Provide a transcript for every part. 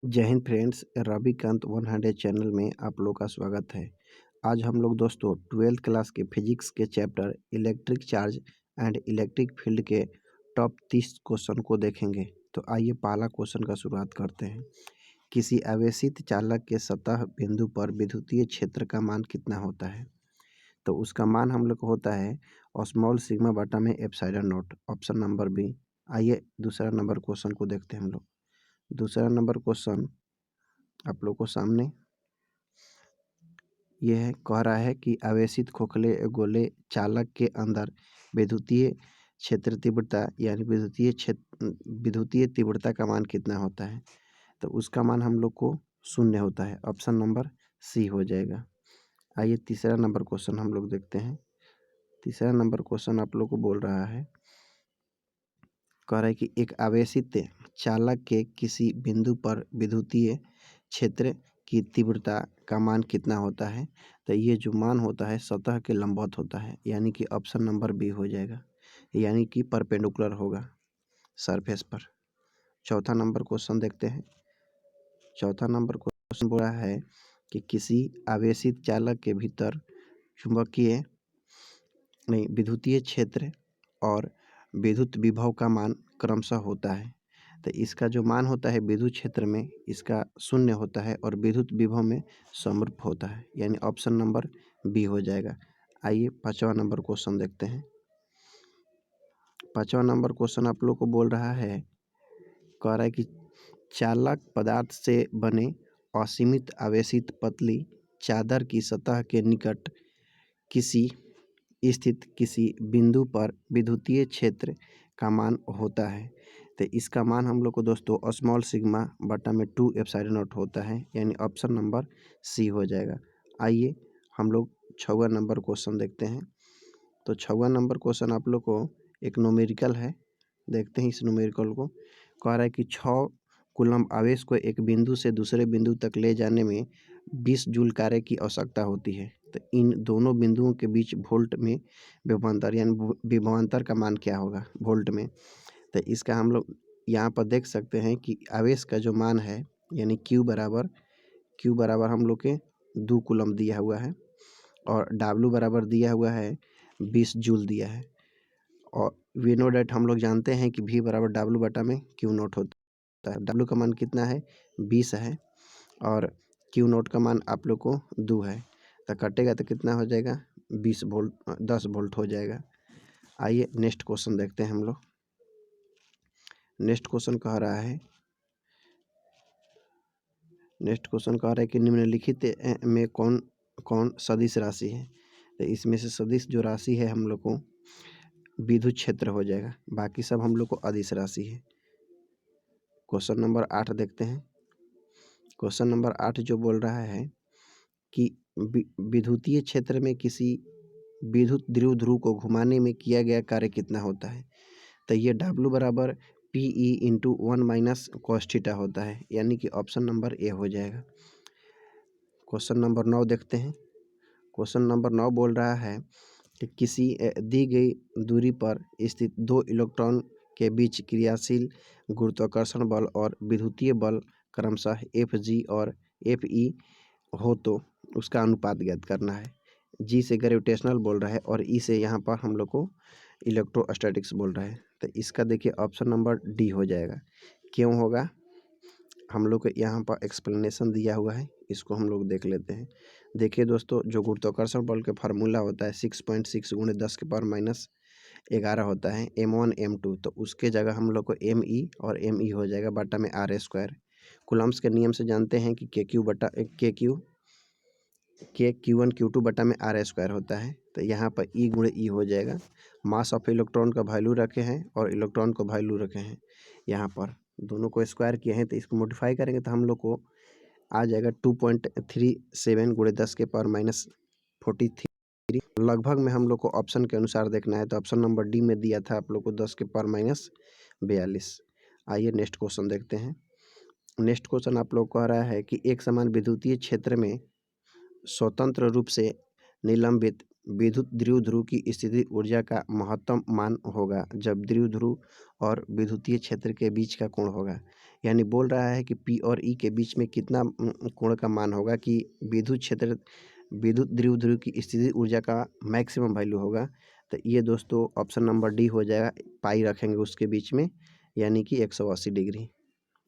जय Hind friends, Ravikant 100 channel में आप लोग का स्वागत है। आज हम लोग दोस्तों 12th क्लास के फिजिक्स के chapter electric charge and electric field के टॉप 30 क्वेश्चन को देखेंगे। तो आइए पहला क्वेश्चन का शुरुआत करते हैं। किसी आवेशित चालक के सतह बिंदु पर विद्युतीय क्षेत्र का मान कितना होता है? तो उसका मान हम लोग को होता है स्मॉल सिग्मा बटा में epsilon naught, option number B. आइए दूसरा नंबर क्वेश्चन को देखते हैं हम लोग। दूसरा नंबर क्वेश्चन आप लोग को सामने यह है, कह रहा है कि आवेशित खोखले गोले चालक के अंदर विद्युतीय क्षेत्र तीव्रता यानी विद्युतीय तीव्रता का मान कितना होता है? तो उसका मान हम लोग को 0 होता है, ऑप्शन नंबर सी हो जाएगा। आइए तीसरा नंबर क्वेश्चन हम लोग देखते हैं। तीसरा नंबर क्वेश्चन आप लोग को बोल रहा है, कह रहा है कि एक आवेशित चालक के किसी बिंदु पर विद्युतीय क्षेत्र की तीव्रता का मान कितना होता है? तो ये जो मान होता है सतह के लंबवत होता है, यानी कि ऑप्शन नंबर बी हो जाएगा, यानी कि परपेंडिकुलर होगा सरफेस पर। चौथा नंबर क्वेश्चन देखते हैं। चौथा नंबर क्वेश्चन बोल रहा है कि किसी आवेशित चालक के भीतर विद्युतीय क्षेत्र और विद्युत विभव का मान क्रमशः होता है। तो इसका जो मान होता है विद्युत क्षेत्र में इसका 0 होता है और विद्युत विभव में समरूप होता है, यानी ऑप्शन नंबर बी हो जाएगा। आइए पांचवा नंबर क्वेश्चन देखते हैं। पांचवा नंबर क्वेश्चन आप लोग को बोल रहा है, कह रहा है कि चालक पदार्थ से बने असीमित आवेशित पतली चादर की सतह के निकट स्थित किसी बिंदु पर विद्युतीय क्षेत्र का मान होता है। तो इसका मान हम लोग को दोस्तों स्मॉल सिग्मा बटा में 2 एप्सिलॉन नॉट होता है, यानी ऑप्शन नंबर सी हो जाएगा। आइए हम लोग छठवां नंबर क्वेश्चन देखते हैं। तो छठवां नंबर क्वेश्चन आप लोग को एक न्यूमेरिकल है, देखते हैं इस न्यूमेरिकल को। कह रहा है कि 6 कूलम्ब आवेश को एक बिंदु से दूसरे बिंदु तक ले जाने में 20 जूल कार्य की आवश्यकता होती है। तो इन दोनों बिंदुओं के बीच वोल्ट में विभवांतर यानी विभवांतर का मान क्या होगा वोल्ट में? तो इसका हम लोग यहाँ पर देख सकते हैं कि आवेश का जो मान है यानी Q बराबर हम लोग के 2 कूलम्ब दिया हुआ है और W बराबर दिया हुआ है 20 जूल दिया है। और वी नो डेट हम लोग जानते हैं कि V बराबर W बटा में Q नॉट होता है। W का मान कितना है 20 है और Q नॉट का मान आप लोग को 2 है। तो कटेगा तो कितना हो जाएगा 10 वोल्ट हो जाएगा। आइए नेक्स्ट क्वेश्चन देखते हैं हम लोग। नेक्स्ट क्वेश्चन कह रहा है कि निम्नलिखित में कौन कौन सदिश राशि है? तो इसमें से सदिश जो राशि है हम लोग को विद्युत क्षेत्र हो जाएगा, बाकी सब हम लोग को अदिश राशि है। क्वेश्चन नंबर 8 देखते हैं। क्वेश्चन नंबर 8 जो बोल रहा है कि विद्युतीय क्षेत्र में किसी विद्युत द्विध्रुव को घुमाने में किया गया कार्य कितना होता है? तो ये W बराबर PE into 1 minus cos theta होता है, यानी कि ऑप्शन नंबर ए हो जाएगा। क्वेश्चन नंबर 9 देखते हैं। क्वेश्चन नंबर 9 बोल रहा है कि किसी दी गई दूरी पर स्थित 2 इलेक्ट्रॉन के बीच क्रियाशील गुरुत्वाकर्षण बल और विद्युतीय बल क्रमशः Fg और Fe हो तो उसका अनुपात ज्ञात करना है। G से ग्रेविटेशनल बोल रहा है और E से यहाँ पर हम लोग को इलेक्ट्रोस्टैटिक्स बोल रहा है। तो इसका देखिए ऑप्शन नंबर डी हो जाएगा। क्यों होगा हम लोग को यहाँ पर एक्सप्लेनेशन दिया हुआ है, इसको हम लोग देख लेते हैं। देखिए दोस्तों, जो गुरुत्वाकर्षण बल का फार्मूला होता है 6.6 × 10⁻⁻11 होता है m1 m2, तो उसके जगह हम लोग को me और me हो जाएगा बटा में r²। कूलम्ब्स के नियम से जानते हैं कि Q1 Q2 बटा में r² होता है। तो यहाँ पर E × E हो जाएगा। मास ऑफ इलेक्ट्रॉन का वैल्यू रखे हैं और इलेक्ट्रॉन को वैल्यू रखे हैं, यहाँ पर दोनों को स्क्वायर किए हैं। तो इसको मॉडिफाई करेंगे तो हम लोग को आ जाएगा 2.37 × 10⁻43। लगभग में हम लोग को ऑप्शन के अनुसार देखना है, तो ऑप्शन नंबर डी में दिया था आप लोग को 10⁻42। आइए नेक्स्ट क्वेश्चन देखते हैं। नेक्स्ट क्वेश्चन आप लोग कह रहा है कि एक समान विद्युतीय क्षेत्र में स्वतंत्र रूप से निलंबित विद्युत द्विध्रुव की स्थिति ऊर्जा का महत्तम मान होगा जब द्विध्रुव और विद्युतीय क्षेत्र के बीच का कोण होगा। यानी बोल रहा है कि पी और ई के बीच में कितना कोण का मान होगा कि विद्युत द्विध्रुव की स्थिति ऊर्जा का मैक्सिमम वैल्यू होगा। तो ये दोस्तों ऑप्शन नंबर डी हो जाएगा, पाई रखेंगे उसके बीच में, यानी कि 180 डिग्री।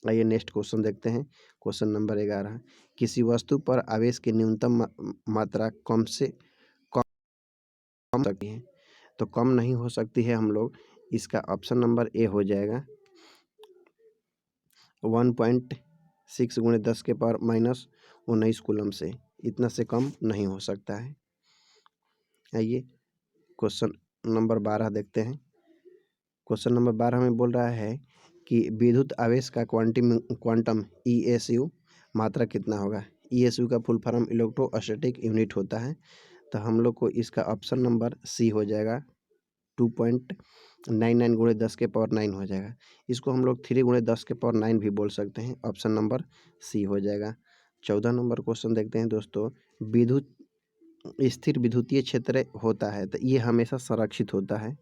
आइए नेक्स्ट क्वेश्चन देखते हैं। क्वेश्चन नंबर 11, किसी वस्तु पर आवेश की न्यूनतम मात्रा कम से कम सकती है। तो कम नहीं हो सकती है हम लोग, इसका ऑप्शन नंबर ए हो जाएगा 1.6 × 10⁻⁻19 कूलम से, इतना से कम नहीं हो सकता है। आइए क्वेश्चन नंबर 12 देखते हैं। क्वेश्चन नंबर 12 में बोल रहा है कि विद्युत आवेश का क्वांटम ESU मात्रा कितना होगा। ESU का फुल फॉर्म इलेक्ट्रोस्टैटिक यूनिट होता है। तो हम लोग को इसका ऑप्शन नंबर सी हो जाएगा 2.99 × 10⁻9 हो जाएगा। इसको हम लोग 3 × 10⁻9 भी बोल सकते हैं। ऑप्शन नंबर सी हो जाएगा। 14 नंबर क्वेश्चन देखते हैं दोस्तों। विद्युत स्थिर विद्युतीय क्षेत्र होता है तो ये हमेशा संरक्षित होता है।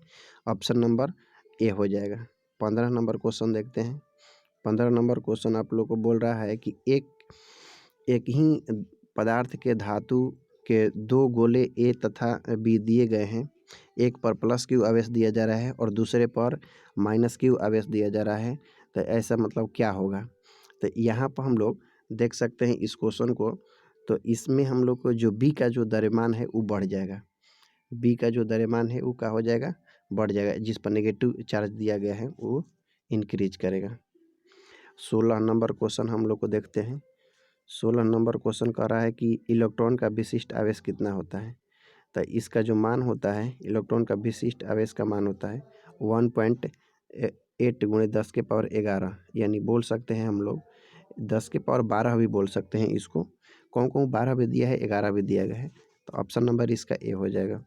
ऑप्शन नंबर ए हो जाएगा। 15 नंबर क्वेश्चन देखते हैं। 15 नंबर क्वेश्चन आप लोग को बोल रहा है कि एक ही पदार्थ के धातु के दो गोले ए तथा बी दिए गए हैं। एक पर +Q आवेश दिया जा रहा है और दूसरे पर -Q आवेश दिया जा रहा है। तो ऐसा मतलब क्या होगा। तो यहाँ पर हम लोग देख सकते हैं इस क्वेश्चन को। तो इसमें हम लोग को जो बी का जो द्रव्यमान है वो बढ़ जाएगा। बी का जो द्रव्यमान है वो क्या हो जाएगा, बढ़ जाएगा। जिस पर नेगेटिव चार्ज दिया गया है वो इंक्रीज करेगा। 16 नंबर क्वेश्चन हम लोग को देखते हैं। 16 नंबर क्वेश्चन कह रहा है कि इलेक्ट्रॉन का विशिष्ट आवेश कितना होता है। तो इसका जो मान होता है, इलेक्ट्रॉन का विशिष्ट आवेश का मान होता है 1.8 × 10⁻11, यानी बोल सकते हैं हम लोग 10⁻12 भी बोल सकते हैं इसको। कौन 12 भी दिया है, 11 भी दिया गया है। तो ऑप्शन नंबर इसका ए हो जाएगा।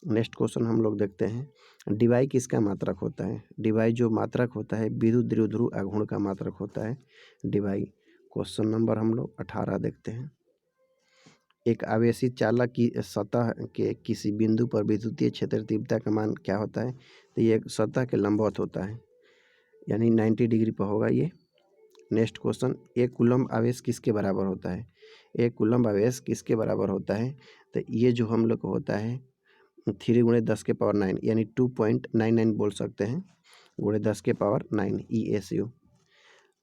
नेक्स्ट क्वेश्चन हम लोग देखते हैं। डिवाई किसका मात्रक होता है। डिवाई जो मात्रक होता है विद्युत द्विध्रुव आघूर्ण का मात्रक होता है डिवाई। क्वेश्चन नंबर हम लोग 18 देखते हैं। एक आवेशी चालक की सतह के किसी बिंदु पर विद्युतीय क्षेत्र तीव्रता का मान क्या होता है। तो ये सतह के लंबवत होता है, यानी 90 डिग्री पर होगा ये। नेक्स्ट क्वेश्चन, एक कूलम्ब आवेश किसके बराबर होता है। एक कूलम्ब आवेश किसके बराबर होता है। तो ये जो हम लोग को होता है 3 × 10⁻9, यानी 2.99 बोल सकते हैं, × 10⁻9 ESU।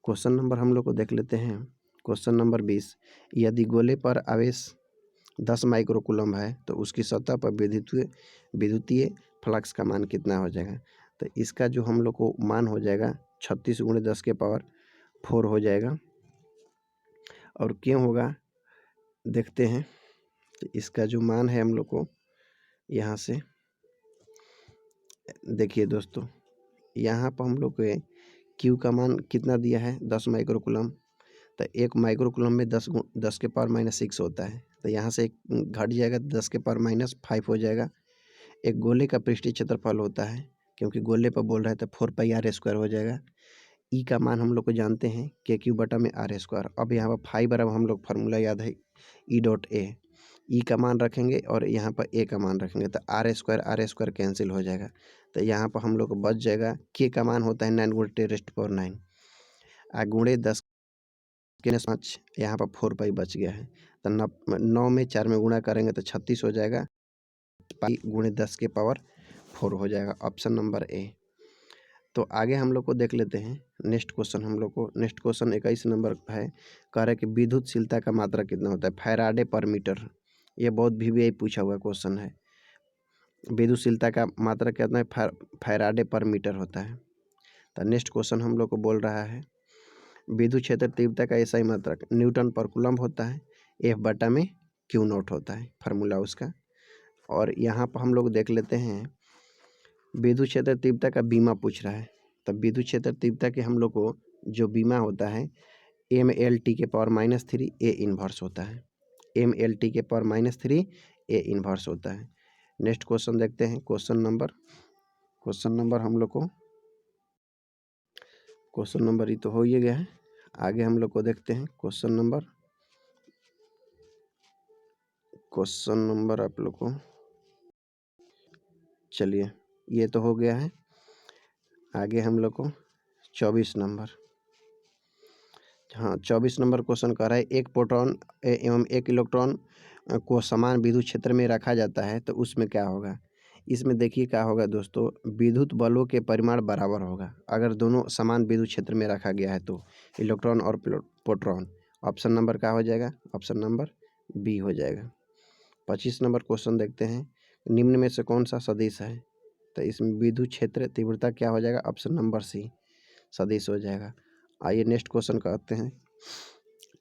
क्वेश्चन नंबर हम लोग को देख लेते हैं। क्वेश्चन नंबर 20, यदि गोले पर आवेश 10 माइक्रो कूलम्ब है तो उसकी सतह पर विद्युतीय फ्लक्स का मान कितना हो जाएगा। तो इसका जो हम लोग को मान हो जाएगा 36 × 10⁻4 हो जाएगा। और क्यों होगा देखते हैं। तो इसका जो मान है हम लोग को यहाँ से देखिए दोस्तों, यहाँ पर हम लोग को क्यू का मान कितना दिया है 10 माइक्रो कूलम्ब। तो 1 माइक्रो कूलम्ब में 10⁻6 होता है। तो यहाँ से घट जाएगा 10⁻5 हो जाएगा। एक गोले का पृष्ठीय क्षेत्रफल होता है, क्योंकि गोले पर बोल रहा है तो 4πr² हो जाएगा। ई का मान हम लोग को जानते हैं KQ/r²। अब यहाँ पर फाई बराबर हम लोग फार्मूला याद है E.A। ई का मान रखेंगे और यहाँ पर ए का मान रखेंगे तो r² कैंसिल हो जाएगा। तो यहाँ पर हम लोग को बच जाएगा, के का मान होता है 9 × 10⁻9 गुणे 10 के 5, यहाँ पर 4π बच गया है। तो 9 में 4 में गुणा करेंगे तो 36 हो जाएगा, पाई × 10⁻4 हो जाएगा। Option number A. तो आगे हम लोग को देख लेते हैं नेक्स्ट क्वेश्चन। हम लोग को नेक्स्ट क्वेश्चन 21 नंबर है, कह रहा है कि विद्युतशीलता का मात्रा कितना होता है Faraday/मीटर। ये बहुत भी पूछा हुआ क्वेश्चन है। विद्युतशीलता का मात्रा कितना है Faraday/मीटर होता है। तो नेक्स्ट क्वेश्चन हम लोग को बोल रहा है विद्युत क्षेत्र तीव्रता का ऐसा ही मात्रक N/कूलम्ब होता है, F/Q0 होता है फार्मूला उसका। और यहाँ पर हम लोग देख लेते हैं विद्युत क्षेत्र तीव्रता का बीमा पूछ रहा है। तब विद्युत क्षेत्र तीव्रता के हम लोग को जो बीमा होता है mLT⁻³ A इन्वर्स होता है। mLT⁻³ A इन्वर्स होता है। नेक्स्ट क्वेश्चन देखते हैं। क्वेश्चन नंबर हम लोग को क्वेश्चन नंबर ही तो हो ही गया है। आगे हम लोग को देखते हैं क्वेश्चन नंबर। आप लोग को चलिए ये तो हो गया है। आगे हम लोग को 24 नंबर, हाँ 24 नंबर क्वेश्चन कह रहा है एक प्रोटॉन एवं एक इलेक्ट्रॉन को समान विद्युत क्षेत्र में रखा जाता है तो उसमें क्या होगा। इसमें देखिए क्या होगा दोस्तों, विद्युत बलों के परिमाण बराबर होगा अगर दोनों समान विद्युत क्षेत्र में रखा गया है तो, इलेक्ट्रॉन और प्रोटॉन। ऑप्शन नंबर क्या हो जाएगा, ऑप्शन नंबर बी हो जाएगा। 25 नंबर क्वेश्चन देखते हैं, निम्न में से कौन सा सदिश है, तो इसमें विद्युत क्षेत्र तीव्रता क्या हो जाएगा, ऑप्शन नंबर सी सदिश हो जाएगा। आइए नेक्स्ट क्वेश्चन करते हैं।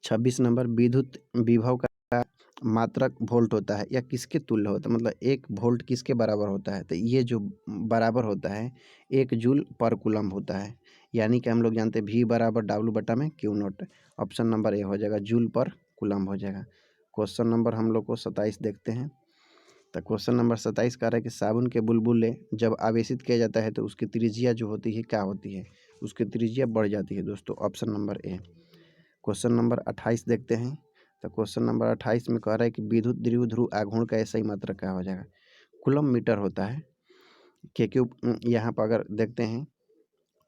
26 नंबर, विद्युत विभव का मात्रक वोल्ट होता है या किसके तुल्य होता है, मतलब 1 वोल्ट किसके बराबर होता है, तो ये जो बराबर होता है 1 जूल पर कूलम्ब होता है, यानी कि हम लोग जानते हैं V बराबर W बटा में Q not. Option number A हो जाएगा, जूल पर कूलम्ब हो जाएगा। क्वेश्चन नंबर हम लोग को 27 देखते हैं। तो क्वेश्चन नंबर 27 कह रहा है कि साबुन के बुलबुले जब आवेशित किया जाता है तो उसकी त्रिज्या जो होती है क्या होती है, उसकी त्रिज्या बढ़ जाती है दोस्तों, option number A. Question number 28 देखते हैं। तो क्वेश्चन नंबर 28 में कह रहा है कि विद्युत द्विध्रुव आघूर्ण का सही मात्रक क्या हो जाएगा, कूलम मीटर होता है। क्यों यहाँ पर अगर देखते हैं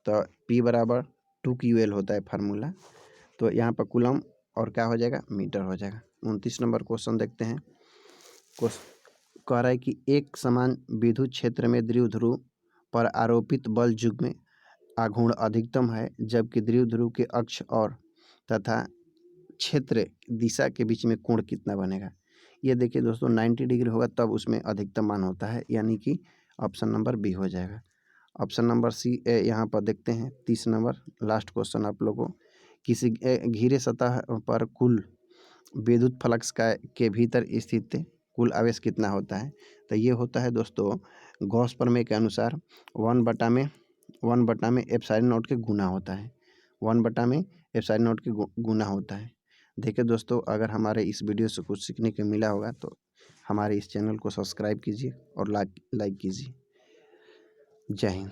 तो P बराबर 2QL होता है फार्मूला, तो यहाँ पर कूलम और क्या हो जाएगा, मीटर हो जाएगा। 29 नंबर क्वेश्चन देखते हैं। कह रहा है कि एक समान विद्युत क्षेत्र में द्विध्रुव पर आरोपित बल युग्म आघूर्ण अधिकतम है जबकि द्विध्रुव के अक्ष और तथा क्षेत्र दिशा के बीच में कोण कितना बनेगा। ये देखिए दोस्तों 90 डिग्री होगा तब उसमें अधिकतम मान होता है, यानी कि ऑप्शन नंबर बी हो जाएगा। ऑप्शन नंबर सी यहाँ पर देखते हैं। 30 नंबर लास्ट क्वेश्चन आप लोगों को, किसी घिरे सतह पर कुल विद्युत फ्लक्स का के भीतर स्थित कुल आवेश कितना होता है, तो ये होता है दोस्तों गॉस प्रमेय के अनुसार 1/में एप्सिलॉन नॉट के गुना होता है, 1/में एप्सिलॉन नॉट के गुना होता है। देखिए दोस्तों, अगर हमारे इस वीडियो से कुछ सीखने को मिला होगा तो हमारे इस चैनल को सब्सक्राइब कीजिए और लाइक कीजिए। जय हिंद।